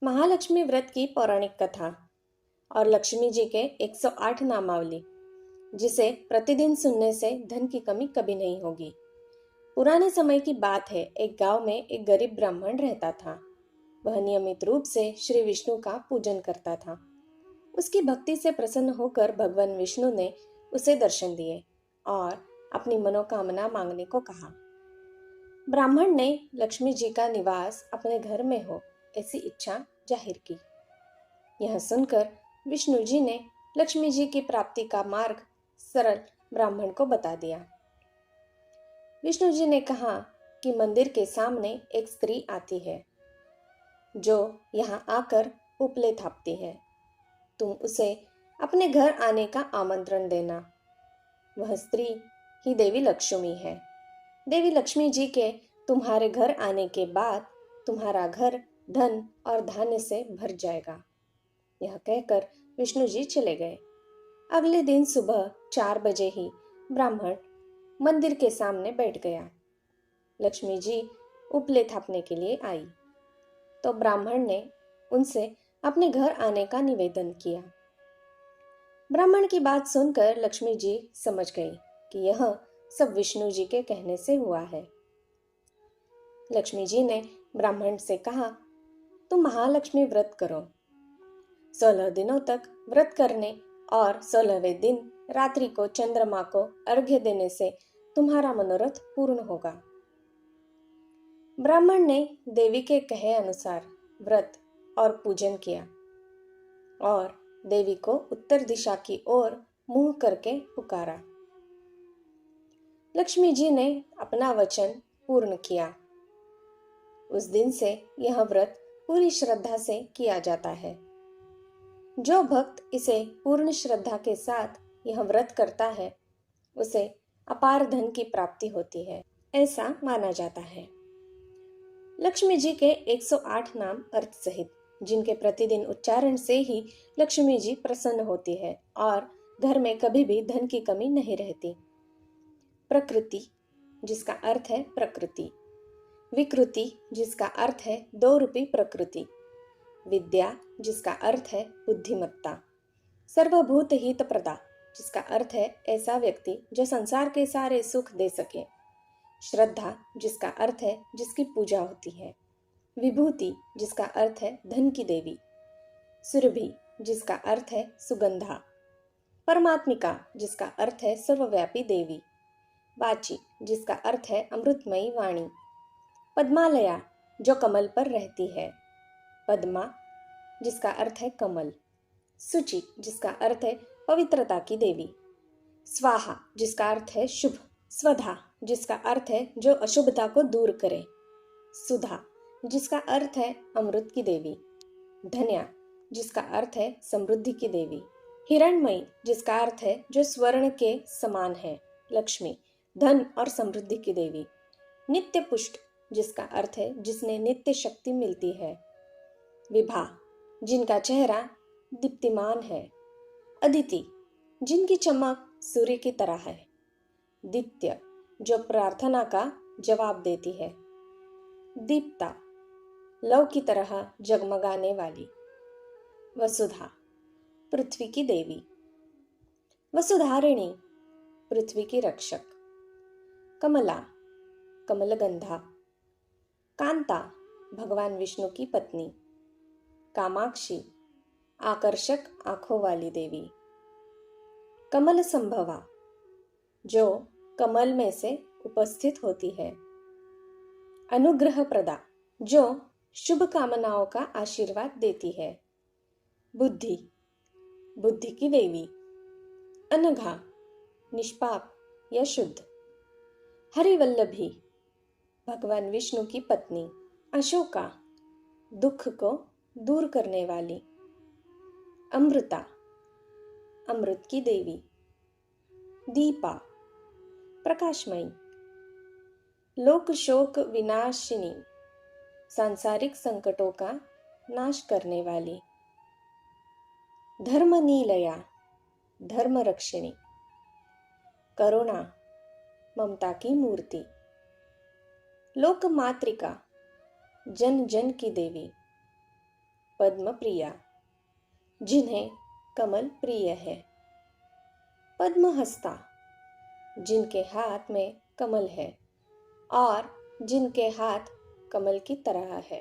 महालक्ष्मी व्रत की पौराणिक कथा और लक्ष्मी जी के 108 नामावली, जिसे प्रतिदिन सुनने से धन की कमी कभी नहीं होगी। पुराने समय की बात है। एक गांव में एक गरीब ब्राह्मण रहता था। वह नियमित रूप से श्री विष्णु का पूजन करता था। उसकी भक्ति से प्रसन्न होकर भगवान विष्णु ने उसे दर्शन दिए और अपनी मनोकामना मांगने को कहा। ब्राह्मण ने लक्ष्मी जी का निवास अपने घर में हो ऐसी इच्छा जाहिर की। यह सुनकर विष्णु जी ने लक्ष्मी जी की प्राप्ति का मार्ग सरल ब्राह्मण को बता दिया। विष्णु जी ने कहा कि मंदिर के सामने एक स्त्री आती है जो यहाँ आकर उपले थापती है। तुम उसे अपने घर आने का आमंत्रण देना। वह स्त्री ही देवी लक्ष्मी है। देवी लक्ष्मी जी के तुम्हारे घर आने के बाद तुम्हारा घर धन और धान्य से भर जाएगा। यह कहकर विष्णु जी चले गए। अगले दिन सुबह 4 बजे ही ब्राह्मण मंदिर के सामने बैठ गया। लक्ष्मी जी उपले थापने के लिए आई तो ब्राह्मण ने उनसे अपने घर आने का निवेदन किया। ब्राह्मण की बात सुनकर लक्ष्मी जी समझ गई कि यह सब विष्णु जी के कहने से हुआ है। लक्ष्मी जी ने ब्राह्मण से कहा, तुम महालक्ष्मी व्रत करो। 16 दिनों तक व्रत करने और 16वें दिन रात्रि को चंद्रमा को अर्घ्य देने से तुम्हारा मनोरथ पूर्ण होगा। ब्राह्मण ने देवी के कहे अनुसार व्रत और पूजन किया और देवी को उत्तर दिशा की ओर मुंह करके पुकारा। लक्ष्मी जी ने अपना वचन पूर्ण किया। उस दिन से यह व्रत पूरी श्रद्धा से किया जाता है। जो भक्त इसे पूर्ण श्रद्धा के साथ यह व्रत करता है उसे अपार धन की प्राप्ति होती है, ऐसा माना जाता है। लक्ष्मी जी के 108 नाम अर्थ सहित, जिनके प्रतिदिन उच्चारण से ही लक्ष्मी जी प्रसन्न होती है और घर में कभी भी धन की कमी नहीं रहती। प्रकृति, जिसका अर्थ है प्रकृति। विकृति, जिसका अर्थ है 2 रूपी प्रकृति। विद्या, जिसका अर्थ है बुद्धिमत्ता। सर्वभूत हित प्रदा, जिसका अर्थ है ऐसा व्यक्ति जो संसार के सारे सुख दे सके। श्रद्धा, जिसका अर्थ है जिसकी पूजा होती है। विभूति, जिसका अर्थ है धन की देवी। सुरभि, जिसका अर्थ है सुगंधा। परमात्मिका, जिसका अर्थ है सर्वव्यापी देवी। वाची, जिसका अर्थ है अमृतमयी वाणी। पद्मालया, जो कमल पर रहती है। पद्मा, जिसका अर्थ है कमल। सुचि, जिसका अर्थ है पवित्रता की देवी। स्वाहा, जिसका अर्थ है शुभ। स्वधा, जिसका अर्थ है जो अशुभता को दूर करे। सुधा, जिसका अर्थ है अमृत की देवी। धन्या, जिसका अर्थ है समृद्धि की देवी। हिरण्मयी, जिसका अर्थ है जो स्वर्ण के समान है। लक्ष्मी, धन और समृद्धि की देवी। नित्य पुष्ट, जिसका अर्थ है जिसने नित्य शक्ति मिलती है। विभा, जिनका चेहरा दीप्तिमान है। अदिति, जिनकी चमक सूर्य की तरह है। दित्य, जो प्रार्थना का जवाब देती है। दीप्ता, लौ की तरह जगमगाने वाली। वसुधा, पृथ्वी की देवी। वसुधारिणी, पृथ्वी की रक्षक। कमला, कमलगंधा। कांता, भगवान विष्णु की पत्नी। कामाक्षी, आकर्षक आंखों वाली देवी। कमल संभवा, जो कमल में से उपस्थित होती है। अनुग्रह प्रदा, जो शुभ कामनाओं का आशीर्वाद देती है। बुद्धि, बुद्धि की देवी। अनघा, निष्पाप या शुद्ध। हरिवल्लभी, भगवान विष्णु की पत्नी। अशोका, दुख को दूर करने वाली। अमृता, अमृत की देवी। दीपा, प्रकाशमयी। लोक शोक विनाशिनी, सांसारिक संकटों का नाश करने वाली। धर्मनीलया, धर्म रक्षिणी। करुणा, ममता की मूर्ति। लोकमातृका, जन जन की देवी। पद्म प्रिया, जिन्हें कमल प्रिय है। पद्म हस्ता, जिनके हाथ में कमल है और जिनके हाथ कमल की तरह है।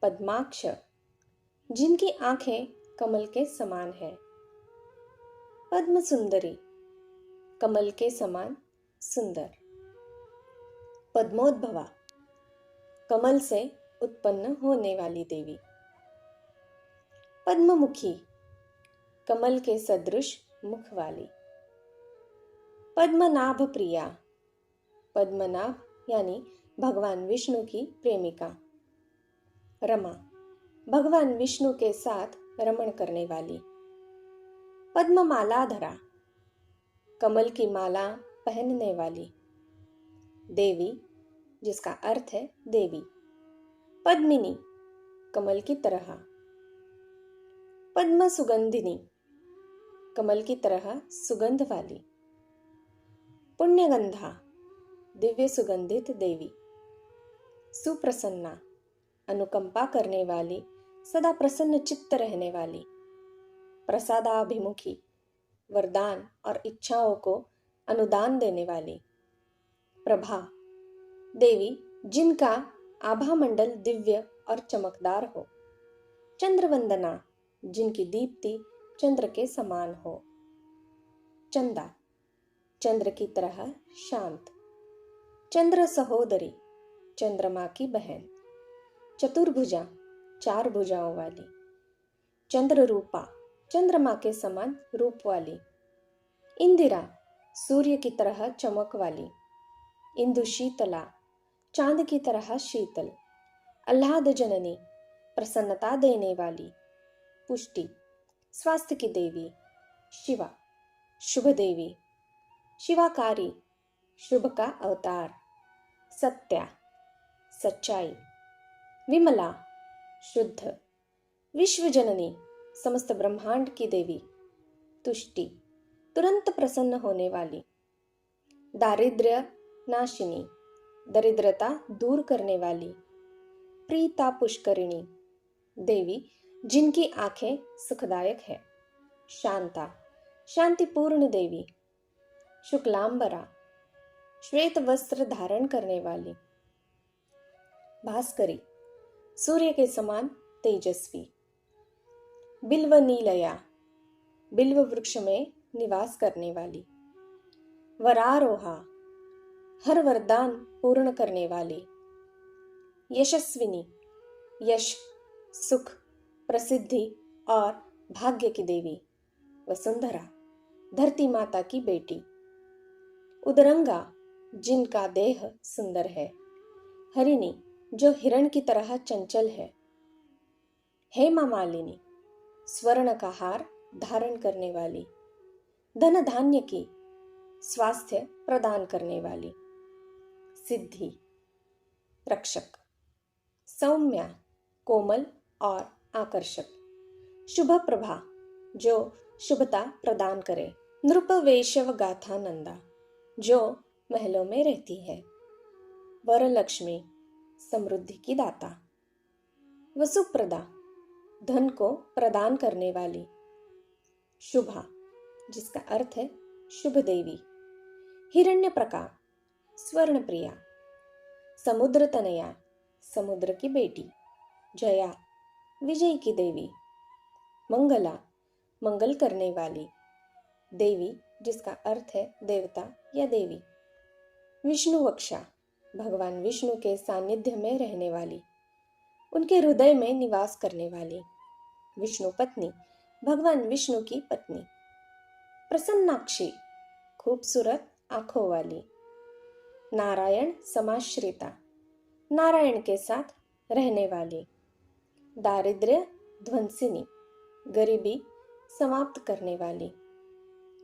पद्माक्ष, जिनकी आंखें कमल के समान है। पद्म सुंदरी, कमल के समान सुंदर। पद्मोद्भवा, कमल से उत्पन्न होने वाली देवी। पद्ममुखी, कमल के सदृश मुख वाली। पद्मनाभ प्रिया, पद्मनाभ यानी भगवान विष्णु की प्रेमिका। रमा, भगवान विष्णु के साथ रमण करने वाली। पद्ममालाधरा, कमल की माला पहनने वाली। देवी, जिसका अर्थ है देवी। पद्मिनी, कमल की तरह। पद्म सुगंधिनी, कमल की तरह सुगंध वाली। पुण्यगंधा, दिव्य सुगंधित देवी। सुप्रसन्ना, अनुकंपा करने वाली, सदा प्रसन्न चित्त रहने वाली। प्रसादाभिमुखी, वरदान और इच्छाओं को अनुदान देने वाली। प्रभा, देवी जिनका आभा मंडल दिव्य और चमकदार हो। चंद्रवंदना, जिनकी दीप्ति चंद्र के समान हो। चंदा, चंद्र की तरह शांत। चंद्र सहोदरी, चंद्रमा की बहन। चतुर्भुजा, 4 भुजाओं वाली। चंद्र रूपा, चंद्रमा के समान रूप वाली। इंदिरा, सूर्य की तरह चमक वाली। इंदु शीतला, चांद की तरह शीतल। आह्लाद जननी, प्रसन्नता देने वाली। पुष्टि, स्वास्थ्य की देवी। शिवा, शुभ देवी। शिवाकारी, शुभ का अवतार। सत्या, सच्चाई। विमला, शुद्ध। विश्वजननी, समस्त ब्रह्मांड की देवी। तुष्टि, तुरंत प्रसन्न होने वाली। दारिद्र्य नाशिनी, दरिद्रता दूर करने वाली। प्रीता पुष्करिणी, देवी जिनकी आंखें सुखदायक है। शांता, शांतिपूर्ण देवी। शुक्लांबरा, श्वेत वस्त्र धारण करने वाली। भास्करी, सूर्य के समान तेजस्वी। बिल्व नीलया, बिल्व वृक्ष में निवास करने वाली। वरारोहा, हर वरदान पूर्ण करने वाली। यशस्विनी, यश, सुख, प्रसिद्धि और भाग्य की देवी। वसुंधरा, धरती माता की बेटी। उदरंगा, जिनका देह सुंदर है। हरिणी, जो हिरण की तरह चंचल है। हेमा मालिनी, स्वर्ण का हार धारण करने वाली। धन धान्य की, स्वास्थ्य प्रदान करने वाली। सिद्धि, रक्षक। सौम्या, कोमल और आकर्षक। शुभ प्रभा, जो शुभता प्रदान करे। नृपवेशव गाथा नंदा, जो महलों में रहती है। वरलक्ष्मी, समृद्धि की दाता। वसुप्रदा, धन को प्रदान करने वाली। शुभा, जिसका अर्थ है शुभ देवी। हिरण्यप्रका, स्वर्ण प्रिया। समुद्र तनया, समुद्र की बेटी। जया, विजय की देवी। मंगला, मंगल करने वाली देवी, जिसका अर्थ है देवता या देवी। विष्णुवक्षा, भगवान विष्णु के सानिध्य में रहने वाली, उनके हृदय में निवास करने वाली। विष्णु पत्नी, भगवान विष्णु की पत्नी। प्रसन्नाक्षी, खूबसूरत आंखों वाली। नारायण समाश्रिता, नारायण के साथ रहने वाली। दारिद्र्य ध्वंसिनी, गरीबी समाप्त करने वाली।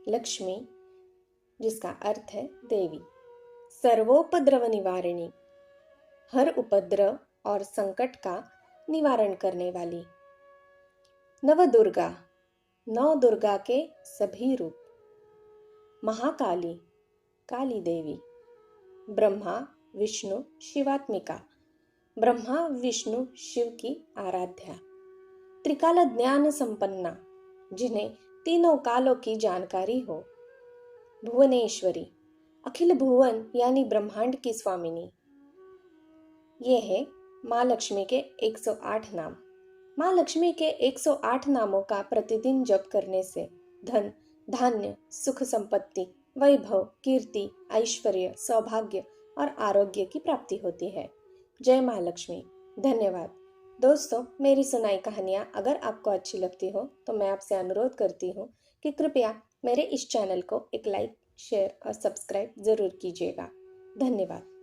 लक्ष्मी, जिसका अर्थ है देवी। सर्वोपद्रव निवारिणी, हर उपद्रव और संकट का निवारण करने वाली। नवदुर्गा, 9 दुर्गा के सभी रूप। महाकाली, काली देवी। ब्रह्मा विष्णु शिवात्मिका, ब्रह्मा विष्णु शिव की आराध्या, त्रिकाल ज्ञान संपन्ना, जिन्हें तीनों कालों की जानकारी हो, भुवनेश्वरी, अखिल भुवन यानी ब्रह्मांड की स्वामिनी। ये है माँ लक्ष्मी के 108 नाम। माँ लक्ष्मी के 108 नामों का प्रतिदिन जप करने से धन, धान्य, सुख संपत्ति, वैभव, कीर्ति, ऐश्वर्य, सौभाग्य और आरोग्य की प्राप्ति होती है। जय माँ लक्ष्मी। धन्यवाद। दोस्तों, मेरी सुनाई कहानियाँ अगर आपको अच्छी लगती हो तो मैं आपसे अनुरोध करती हूँ कि कृपया मेरे इस चैनल को एक लाइक, शेयर और सब्सक्राइब जरूर कीजिएगा। धन्यवाद।